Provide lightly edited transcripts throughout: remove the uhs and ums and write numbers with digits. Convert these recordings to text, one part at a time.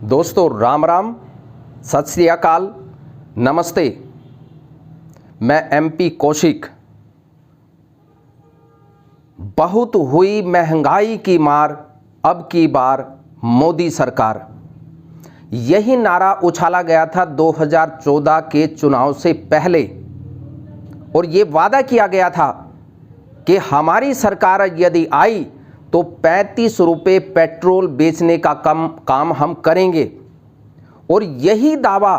दोस्तों राम राम, सत श्री अकाल, नमस्ते। मैं एमपी कौशिक। बहुत हुई महंगाई की मार, अब की बार मोदी सरकार। यही नारा उछाला गया था 2014 के चुनाव से पहले और ये वादा किया गया था कि हमारी सरकार यदि आई तो 35 रुपये पेट्रोल बेचने का काम हम करेंगे। और यही दावा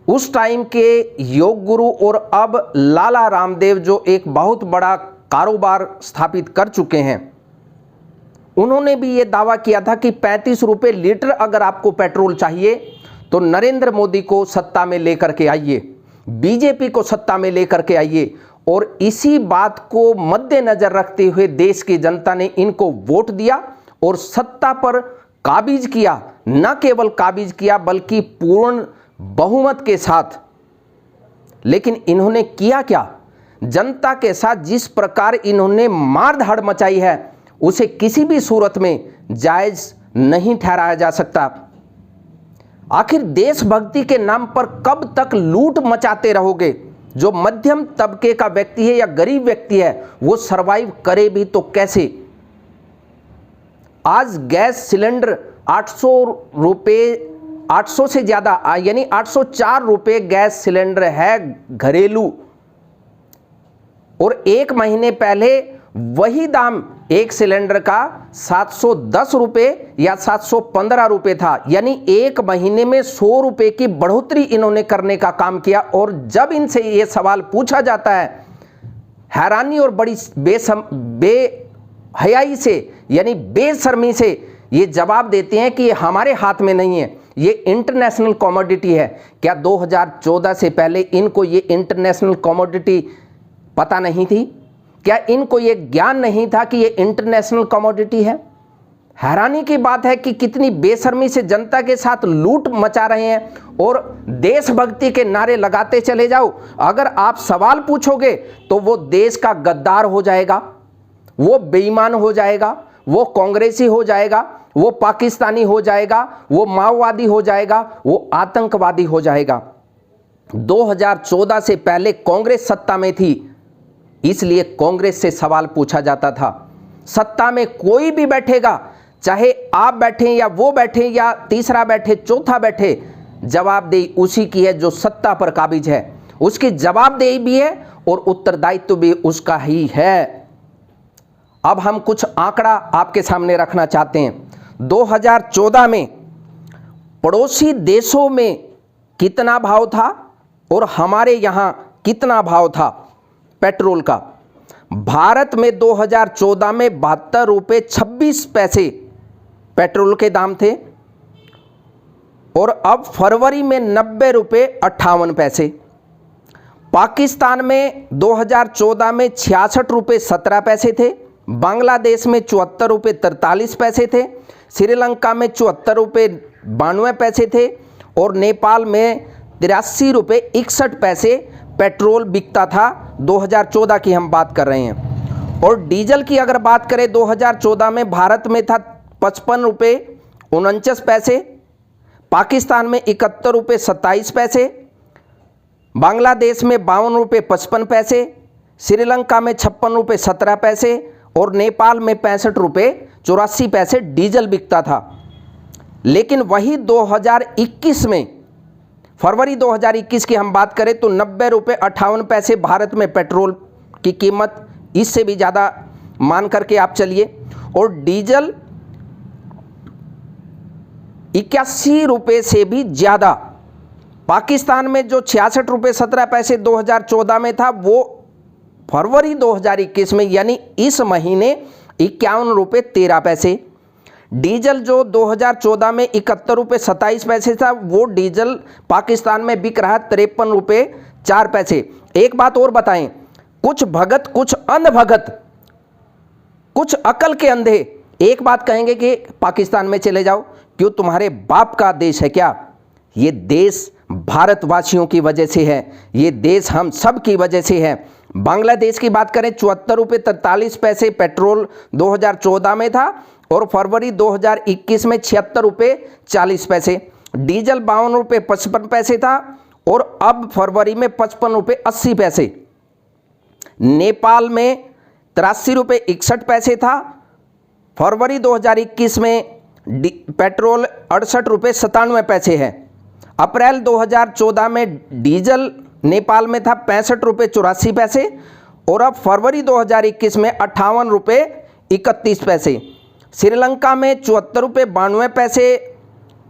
उस टाइम के योग गुरु और अब लाला रामदेव, जो एक बहुत बड़ा कारोबार स्थापित कर चुके हैं, उन्होंने भी ये दावा किया था कि 35 रुपये लीटर अगर आपको पेट्रोल चाहिए तो नरेंद्र मोदी को सत्ता में लेकर के आइए, बीजेपी को सत्ता में लेकर के आइए। और इसी बात को मद्देनजर रखते हुए देश की जनता ने इनको वोट दिया और सत्ता पर काबिज किया। न केवल काबिज किया बल्कि पूर्ण बहुमत के साथ। लेकिन इन्होंने किया क्या? जनता के साथ जिस प्रकार इन्होंने मारधाड़ मचाई है उसे किसी भी सूरत में जायज नहीं ठहराया जा सकता। आखिर देशभक्ति के नाम पर कब तक लूट मचाते रहोगे? जो मध्यम तबके का व्यक्ति है या गरीब व्यक्ति है वो सरवाइव करे भी तो कैसे? आज गैस सिलेंडर 800 रुपये, 800 से ज़्यादा यानी 804 रुपये गैस सिलेंडर है घरेलू। और एक महीने पहले वही दाम एक सिलेंडर का 710 रुपये या 715 रुपये था। यानी एक महीने में 100 रुपये की बढ़ोतरी इन्होंने करने का काम किया। और जब इनसे ये सवाल पूछा जाता है, हैरानी और बड़ी बेहयाई से यानी बेशर्मी से ये जवाब देते हैं कि ये हमारे हाथ में नहीं है, ये इंटरनेशनल कमोडिटी है। क्या 2014 से पहले इनको ये इंटरनेशनल कमोडिटी पता नहीं थी? क्या इनको ये ज्ञान नहीं था कि ये इंटरनेशनल कमोडिटी है? हैरानी की बात है कि कितनी बेशर्मी से जनता के साथ लूट मचा रहे हैं और देशभक्ति के नारे लगाते चले जाओ। अगर आप सवाल पूछोगे तो वो देश का गद्दार हो जाएगा, वो बेईमान हो जाएगा, वो कांग्रेसी हो जाएगा, वो पाकिस्तानी हो जाएगा, वो माओवादी हो जाएगा, वो आतंकवादी हो जाएगा। 2014 से पहले कांग्रेस सत्ता में थी, इसलिए कांग्रेस से सवाल पूछा जाता था। सत्ता में कोई भी बैठेगा, चाहे आप बैठे या वो बैठे या तीसरा बैठे, चौथा बैठे, जवाबदेही उसी की है जो सत्ता पर काबिज है। उसकी जवाबदेही भी है और उत्तरदायित्व भी उसका ही है। अब हम कुछ आंकड़ा आपके सामने रखना चाहते हैं। 2014 में पड़ोसी देशों में कितना भाव था और हमारे यहाँ कितना भाव था पेट्रोल का? भारत में 2014 में 72 रुपये 26 पैसे पेट्रोल के दाम थे और अब फरवरी में 90 रुपये 58 पैसे। पाकिस्तान में 2014 में 66 रुपये 17 पैसे थे। बांग्लादेश में 74 रुपये 43 पैसे थे। श्रीलंका में 74 रुपये 92 पैसे थे और नेपाल में 83 रुपये 61 पैसे पेट्रोल बिकता था। 2014 की हम बात कर रहे हैं। और डीजल की अगर बात करें 2014 में भारत में था 55 रुपये 49 पैसे, पाकिस्तान में 71 रुपये 27 पैसे, बांग्लादेश में 52 रुपये 55 पैसे, श्रीलंका में 56 रुपये 17 पैसे और नेपाल में 65 रुपये 84 पैसे डीजल बिकता था। लेकिन वही 2021 में, फरवरी 2021 की हम बात करें तो 90 रुपये 58 पैसे भारत में पेट्रोल की कीमत, इससे भी ज़्यादा मान करके आप चलिए। और डीजल 81 रुपये से भी ज़्यादा। पाकिस्तान में जो 66 रुपये 17 पैसे 2014 में था वो फरवरी 2021 में यानी इस महीने 51 रुपये 13 पैसे। डीजल जो 2014 में 71 रुपये 27 पैसे था वो डीजल पाकिस्तान में बिक रहा 53 रुपये 4 पैसे। एक बात और बताएं, कुछ भगत, कुछ अंधभगत, कुछ अकल के अंधे एक बात कहेंगे कि पाकिस्तान में चले जाओ, क्यों तुम्हारे बाप का देश है क्या? ये देश भारतवासियों की वजह से है, ये देश हम सब की वजह से है। बांग्लादेश की बात करें 74 रुपये 43 पैसे पेट्रोल 2014 में था और फरवरी 2021 में 76 रुपये 40 पैसे। डीजल 52 रुपये 55 पैसे था और अब फरवरी में 55 रुपये 80 पैसे। नेपाल में 83 रुपये 61 पैसे था। फरवरी 2021 में पेट्रोल 68 रुपये 97 पैसे है। अप्रैल 2014 में डीजल नेपाल में था 65 रुपये 84 पैसे और अब फरवरी 2021 में 58 रुपये 31 पैसे। श्रीलंका में 74 रुपये 92 पैसे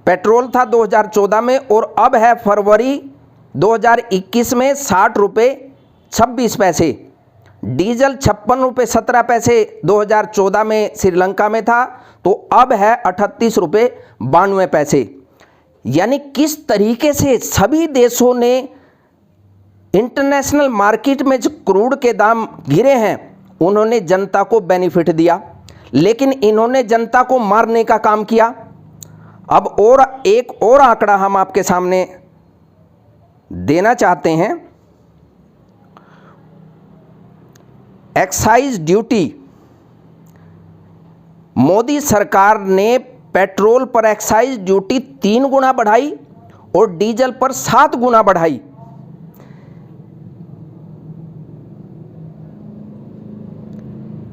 पेट्रोल था 2014 में और अब है फरवरी 2021 में 60 रुपये 26 पैसे। डीजल 56 रुपये 17 पैसे 2014 में श्रीलंका में था तो अब है 38 रुपये 92 पैसे। यानी किस तरीके से सभी देशों ने इंटरनेशनल मार्केट में जो क्रूड के दाम गिरे हैं उन्होंने जनता को बेनिफिट दिया, लेकिन इन्होंने जनता को मारने का काम किया। अब और एक और आंकड़ा हम आपके सामने देना चाहते हैं। एक्साइज ड्यूटी, मोदी सरकार ने पेट्रोल पर एक्साइज ड्यूटी 3 गुना बढ़ाई और डीजल पर 7 गुना बढ़ाई।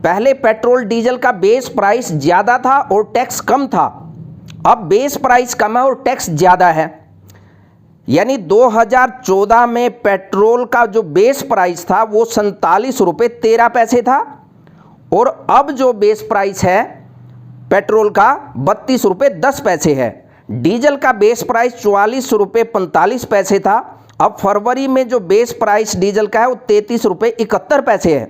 पहले पेट्रोल डीजल का बेस प्राइस ज्यादा था और टैक्स कम था, अब बेस प्राइस कम है और टैक्स ज्यादा है। यानी 2014 में पेट्रोल का जो बेस प्राइस था वो 47 रुपये 13 पैसे था और अब जो बेस प्राइस है पेट्रोल का 32 रुपये 10 पैसे है। डीजल का बेस प्राइस 44 रुपये 45 पैसे था, अब फरवरी में जो बेस प्राइस डीजल का है वो 33 रुपये 71 पैसे है।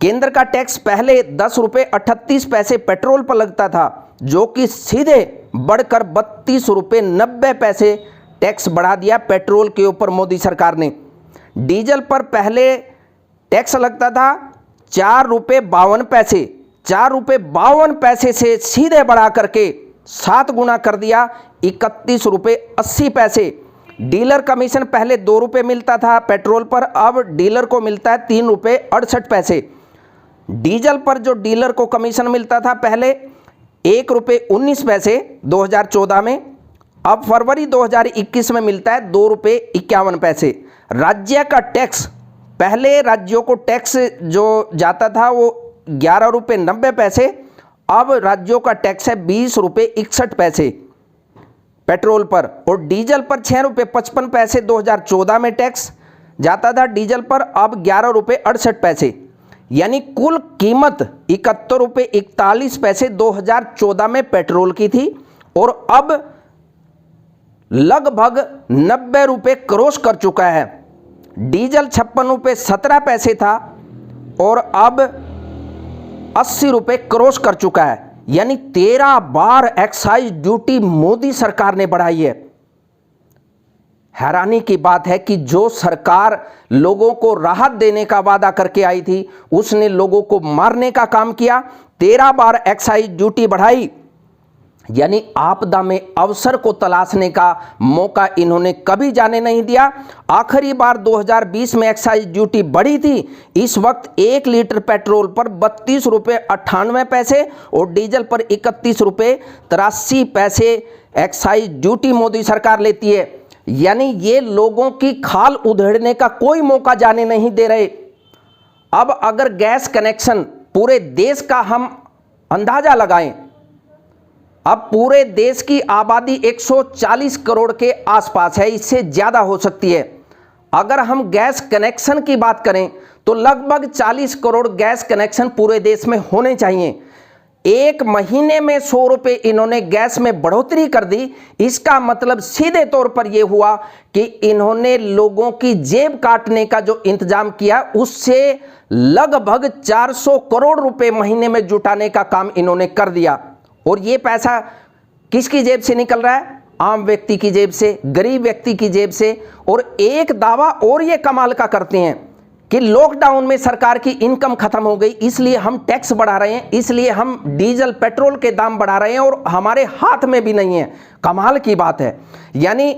केंद्र का टैक्स पहले 10 रुपये 38 पैसे पेट्रोल पर लगता था, जो कि सीधे बढ़कर 32 रुपये 90 पैसे टैक्स बढ़ा दिया पेट्रोल के ऊपर मोदी सरकार ने। डीजल पर पहले टैक्स लगता था 4 रुपये 52 पैसे, 4 रुपये 52 पैसे से सीधे बढ़ा करके 7 गुना कर दिया 31 रुपये 80 पैसे। डीलर कमीशन पहले 2 रुपये मिलता था पेट्रोल पर, अब डीलर को मिलता है 3 रुपये 68 पैसे। डीजल पर जो डीलर को कमीशन मिलता था पहले 1 रुपये 19 पैसे 2014 में, अब फरवरी 2021 में मिलता है 2 रुपये 51 पैसे। राज्य का टैक्स, पहले राज्यों को टैक्स जो जाता था वो 11 रुपये 90 पैसे, अब राज्यों का टैक्स है 20 रुपये 61 पैसे पेट्रोल पर। और डीजल पर 6 रुपये 55 पैसे 2014 में टैक्स जाता था डीजल पर, अब 11 रुपये 68 पैसे। यानी कुल कीमत 71 रुपये 41 पैसे 2014 में पेट्रोल की थी और अब लगभग 90 रुपये क्रॉस कर चुका है। डीजल 56 रुपये 17 पैसे था और अब 80 रुपये क्रॉस कर चुका है। यानी 13 बार एक्साइज ड्यूटी मोदी सरकार ने बढ़ाई है। हैरानी की बात है कि जो सरकार लोगों को राहत देने का वादा करके आई थी उसने लोगों को मारने का काम किया। 13 बार एक्साइज ड्यूटी बढ़ाई, यानी आपदा में अवसर को तलाशने का मौका इन्होंने कभी जाने नहीं दिया। आखिरी बार 2020 में एक्साइज ड्यूटी बढ़ी थी, इस वक्त 1 लीटर पेट्रोल पर 32 रुपये 98 पैसे और डीजल पर 31 रुपये 83 पैसे एक्साइज ड्यूटी मोदी सरकार लेती है। यानी ये लोगों की खाल उधेड़ने का कोई मौका जाने नहीं दे रहे। अब अगर गैस कनेक्शन पूरे देश का हम अंदाजा लगाएं, अब पूरे देश की आबादी 140 करोड़ के आसपास है, इससे ज़्यादा हो सकती है। अगर हम गैस कनेक्शन की बात करें तो लगभग 40 करोड़ गैस कनेक्शन पूरे देश में होने चाहिए। 1 महीने में 100 रुपये इन्होंने गैस में बढ़ोतरी कर दी। इसका मतलब सीधे तौर पर यह हुआ कि इन्होंने लोगों की जेब काटने का जो इंतजाम किया उससे लगभग 400 करोड़ रुपए महीने में जुटाने का काम इन्होंने कर दिया। और ये पैसा किसकी जेब से निकल रहा है? आम व्यक्ति की जेब से, गरीब व्यक्ति की जेब से। और एक दावा और ये कमाल का करते हैं कि लॉकडाउन में सरकार की इनकम खत्म हो गई, इसलिए हम टैक्स बढ़ा रहे हैं, इसलिए हम डीजल पेट्रोल के दाम बढ़ा रहे हैं और हमारे हाथ में भी नहीं है। कमाल की बात है। यानी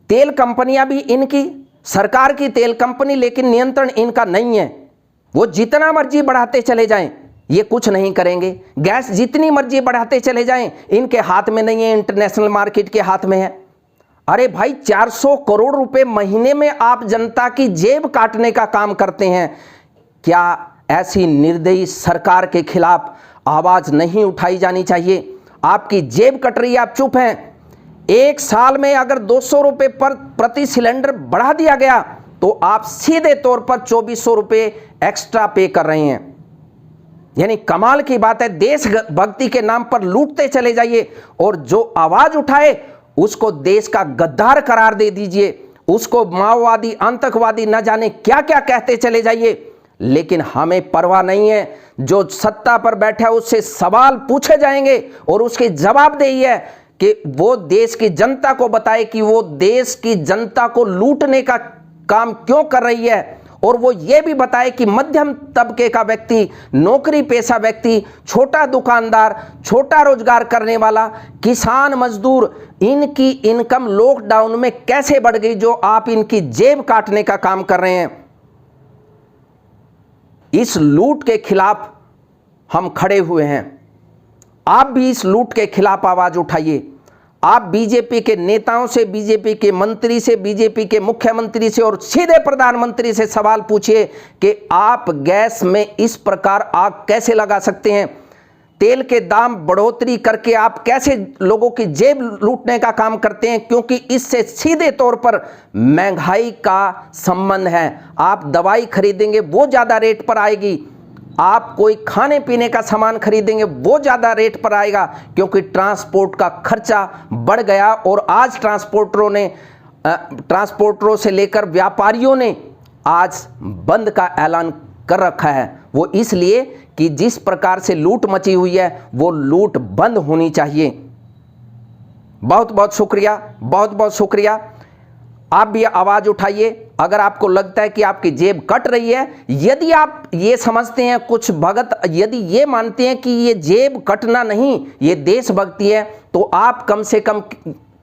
तेल कंपनियां भी इनकी, सरकार की तेल कंपनी, लेकिन नियंत्रण इनका नहीं है। वो जितना मर्जी बढ़ाते चले जाएं, ये कुछ नहीं करेंगे। गैस जितनी मर्जी बढ़ाते चले जाएं, इनके हाथ में नहीं है, इंटरनेशनल मार्केट के हाथ में है। अरे भाई 400 करोड़ रुपए महीने में आप जनता की जेब काटने का काम करते हैं। क्या ऐसी निर्दयी सरकार के खिलाफ आवाज नहीं उठाई जानी चाहिए? आपकी जेब कट रही है, आप चुप हैं। एक साल में अगर 200 रुपए पर प्रति सिलेंडर बढ़ा दिया गया तो आप सीधे तौर पर 2400 रुपए एक्स्ट्रा पे कर रहे हैं। यानी कमाल की बात है। देशभक्ति के नाम पर लूटते चले जाइए और जो आवाज उठाए उसको देश का गद्दार करार दे दीजिए, उसको माओवादी, आतंकवादी, न जाने क्या क्या कहते चले जाइए। लेकिन हमें परवाह नहीं है। जो सत्ता पर बैठा है उससे सवाल पूछे जाएंगे और उसकी जवाबदेही है कि वो देश की जनता को बताए कि वो देश की जनता को लूटने का काम क्यों कर रही है, और वो ये भी बताए कि मध्यम तबके का व्यक्ति, नौकरी पेशा व्यक्ति, छोटा दुकानदार, छोटा रोजगार करने वाला, किसान, मजदूर, इनकी इनकम लॉकडाउन में कैसे बढ़ गई, जो आप इनकी जेब काटने का काम कर रहे हैं। इस लूट के खिलाफ हम खड़े हुए हैं। आप भी इस लूट के खिलाफ आवाज उठाइए। आप बीजेपी के नेताओं से, बीजेपी के मंत्री से, बीजेपी के मुख्यमंत्री से और सीधे प्रधानमंत्री से सवाल पूछिए कि आप गैस में इस प्रकार आग कैसे लगा सकते हैं? तेल के दाम बढ़ोतरी करके आप कैसे लोगों की जेब लूटने का काम करते हैं? क्योंकि इससे सीधे तौर पर महंगाई का संबंध है। आप दवाई खरीदेंगे वो ज़्यादा रेट पर आएगी, आप कोई खाने पीने का सामान खरीदेंगे वो ज़्यादा रेट पर आएगा, क्योंकि ट्रांसपोर्ट का खर्चा बढ़ गया। और आज ट्रांसपोर्टरों से लेकर व्यापारियों ने आज बंद का ऐलान कर रखा है। वो इसलिए कि जिस प्रकार से लूट मची हुई है वो लूट बंद होनी चाहिए। बहुत बहुत शुक्रिया, बहुत बहुत शुक्रिया। आप भी आवाज उठाइए अगर आपको लगता है कि आपकी जेब कट रही है। यदि आप ये समझते हैं, कुछ भगत यदि ये मानते हैं कि ये जेब कटना नहीं, ये देशभक्ति है, तो आप कम से कम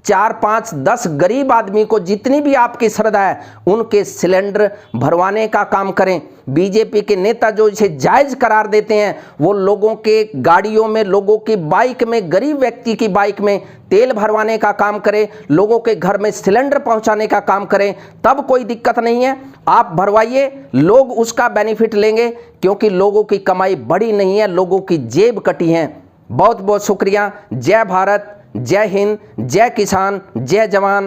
4, 5, 10 गरीब आदमी को, जितनी भी आपकी श्रद्धा है, उनके सिलेंडर भरवाने का काम करें। बीजेपी के नेता जो इसे जायज करार देते हैं, वो लोगों के गाड़ियों में, लोगों की बाइक में, गरीब व्यक्ति की बाइक में तेल भरवाने का काम करें, लोगों के घर में सिलेंडर पहुंचाने का काम करें, तब कोई दिक्कत नहीं है। आप भरवाइए, लोग उसका बेनिफिट लेंगे, क्योंकि लोगों की कमाई बढ़ी नहीं है, लोगों की जेब कटी है। बहुत बहुत शुक्रिया। जय भारत, जय हिंद, जय किसान, जय जवान।